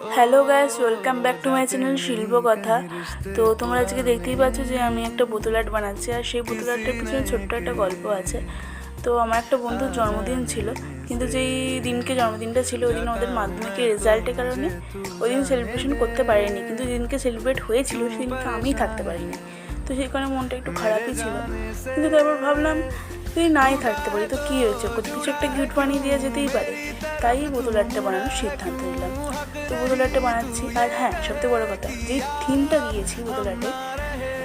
Hello guys, welcome back to my channel শিল্প কথা। তো তোমরা আজকে দেখতেই পাচ্ছ যে আমি একটা বোতল আর্ট বানাচ্ছি, আর সেই বোতল আর্টের পিছনে ছোট্ট একটা গল্প আছে। তো আমার একটা বন্ধুর জন্মদিন ছিল, কিন্তু যেই দিনকে জন্মদিনটা ছিল ওই দিন ওদের মাধ্যমিকের রেজাল্টের কারণে ওই দিন সেলিব্রেশন করতে পারিনি, কিন্তু যেদিনকে সেলিব্রেট হয়েছিল সেদিনকে আমিই থাকতে পারিনি। তো সেই কারণে মনটা একটু খারাপই ছিল, কিন্তু তারপর ভাবলাম যদি নাই থাকতে পারি তো কী হয়েছে, কিছু একটা গিফট বানিয়ে দেওয়া যেতেই পারে। তাই বোতল আর্টটা বানানোর সিদ্ধান্ত নিলাম। তো বোতল আর্টটা বানাচ্ছি, আর হ্যাঁ, সবথেকে বড়ো কথা, যে থিমটা দিয়েছি বোতল আর্টে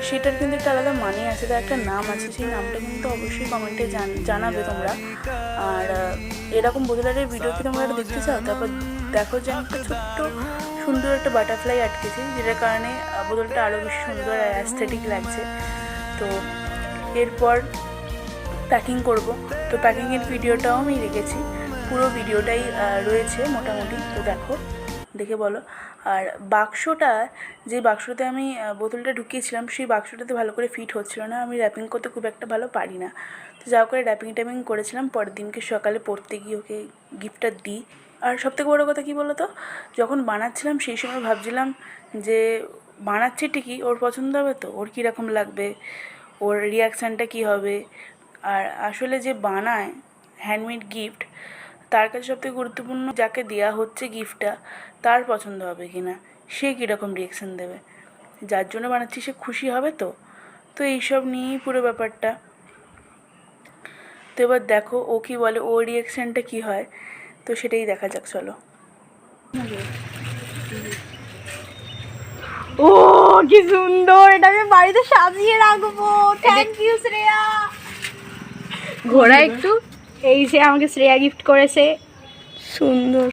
সেটার কিন্তু একটা আলাদা মানে আছে, তার একটা নাম আছে। সেই নামটা কিন্তু অবশ্যই কমেন্টে জানাবে তোমরা। আর এরকম বোতল আর্টের ভিডিও কি তোমরা দেখতে চাও? তারপর দেখো যে আমি একটা ছোট্ট সুন্দর একটা বাটারফ্লাই আটকেছি, যেটার কারণে বোতলটা আরও বেশি সুন্দর আর অ্যাস্থেটিক লাগছে। তো এরপর প্যাকিং করব। তো প্যাকিংয়ের ভিডিওটাও আমি রেখেছি, পুরো ভিডিওটাই রয়েছে মোটামুটি। তো দেখো, দেখে বলো। আর বাক্সটা, যে বাক্সটাতে আমি বোতলটা ঢুকিয়েছিলাম, সেই বাক্সটাতে ভালো করে ফিট হচ্ছিল না। আমি র্যাপিং করতে খুব একটা ভালো পারি না, তো যা করে র্যাপিং ট্যাপিং করেছিলাম। পরের দিনকে সকালে পড়তে গিয়ে ওকে গিফটটা দিই। আর সবথেকে বড়ো কথা কী বলো তো, যখন বানাচ্ছিলাম সেই সময় ভাবছিলাম যে বানাচ্ছি ঠিকই, ওর পছন্দ হবে তো, ওর কীরকম লাগবে, ওর রিয়াকশানটা কী হবে। আর আসলে যে বানায় হ্যান্ডমেড গিফট, তার কাছে সবথেকে গুরুত্বপূর্ণ যাকে দেওয়া হচ্ছে গিফটটা, তার পছন্দ হবে কি না, সে কীরকম রিয়াকশান দেবে, যার জন্য বানাচ্ছি সে খুশি হবে তো। তো এইসব নিয়েই পুরো ব্যাপারটা। তো এবার দেখো ও কী বলে, ও রিয়াকশানটা কী হয়, তো সেটাই দেখা যাক, চলো। ও কি সুন্দর, এটা আমি বাড়িতে সাজিয়ে রাখবো। Thank you Shreya. ঘোড়া একটু, এই যে আমাকে শ্রেয়া গিফট করেছে, সুন্দর।